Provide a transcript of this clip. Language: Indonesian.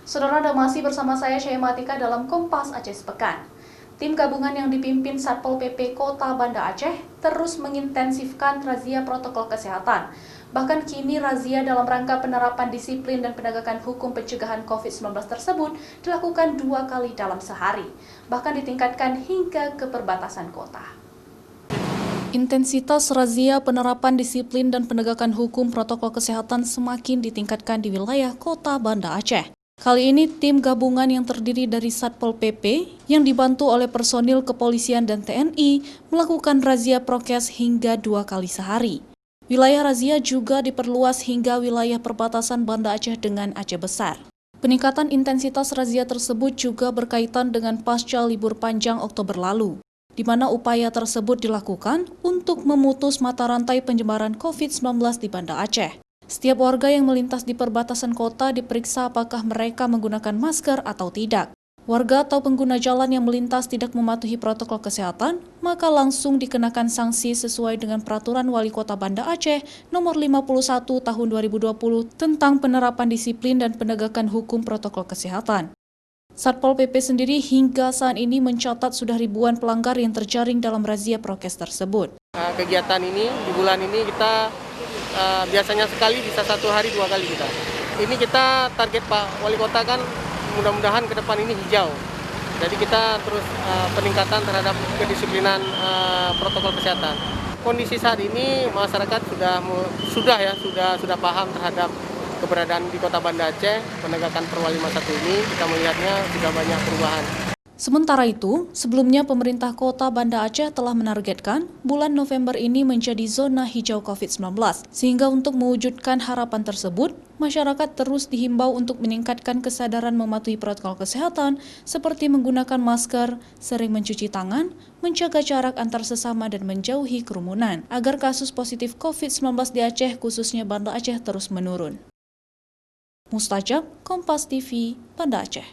Saudara, Anda masih bersama saya Syaimatika dalam Kompas Aceh Sepekan. Tim gabungan yang dipimpin Satpol PP Kota Banda Aceh terus mengintensifkan razia protokol kesehatan. Bahkan kini razia dalam rangka penerapan disiplin dan penegakan hukum pencegahan COVID-19 tersebut dilakukan 2 kali dalam sehari. Bahkan ditingkatkan hingga ke perbatasan kota. Intensitas razia penerapan disiplin dan penegakan hukum protokol kesehatan semakin ditingkatkan di wilayah Kota Banda Aceh. Kali ini tim gabungan yang terdiri dari Satpol PP yang dibantu oleh personil kepolisian dan TNI melakukan razia prokes hingga 2 kali sehari. Wilayah razia juga diperluas hingga wilayah perbatasan Banda Aceh dengan Aceh Besar. Peningkatan intensitas razia tersebut juga berkaitan dengan pasca libur panjang Oktober lalu, di mana upaya tersebut dilakukan untuk memutus mata rantai penyebaran COVID-19 di Banda Aceh. Setiap warga yang melintas di perbatasan kota diperiksa apakah mereka menggunakan masker atau tidak. Warga atau pengguna jalan yang melintas tidak mematuhi protokol kesehatan, maka langsung dikenakan sanksi sesuai dengan Peraturan Wali Kota Banda Aceh Nomor 51 Tahun 2020 tentang penerapan disiplin dan penegakan hukum protokol kesehatan. Satpol PP sendiri hingga saat ini mencatat sudah ribuan pelanggar yang terjaring dalam razia prokes tersebut. Kegiatan ini di bulan ini kita biasanya sekali bisa 1 hari 2 kali kita. Ini kita target Pak Wali Kota kan mudah-mudahan ke depan ini hijau. Jadi kita terus peningkatan terhadap kedisiplinan protokol kesehatan. Kondisi saat ini masyarakat sudah paham terhadap keberadaan di Kota Banda Aceh, penegakan Per 51 ini kita melihatnya sudah banyak perubahan. Sementara itu, sebelumnya pemerintah Kota Banda Aceh telah menargetkan bulan November ini menjadi zona hijau COVID-19. Sehingga untuk mewujudkan harapan tersebut, masyarakat terus dihimbau untuk meningkatkan kesadaran mematuhi protokol kesehatan seperti menggunakan masker, sering mencuci tangan, menjaga jarak antar sesama dan menjauhi kerumunan agar kasus positif COVID-19 di Aceh khususnya Banda Aceh terus menurun. Mustajab, Kompas TV, Banda Aceh.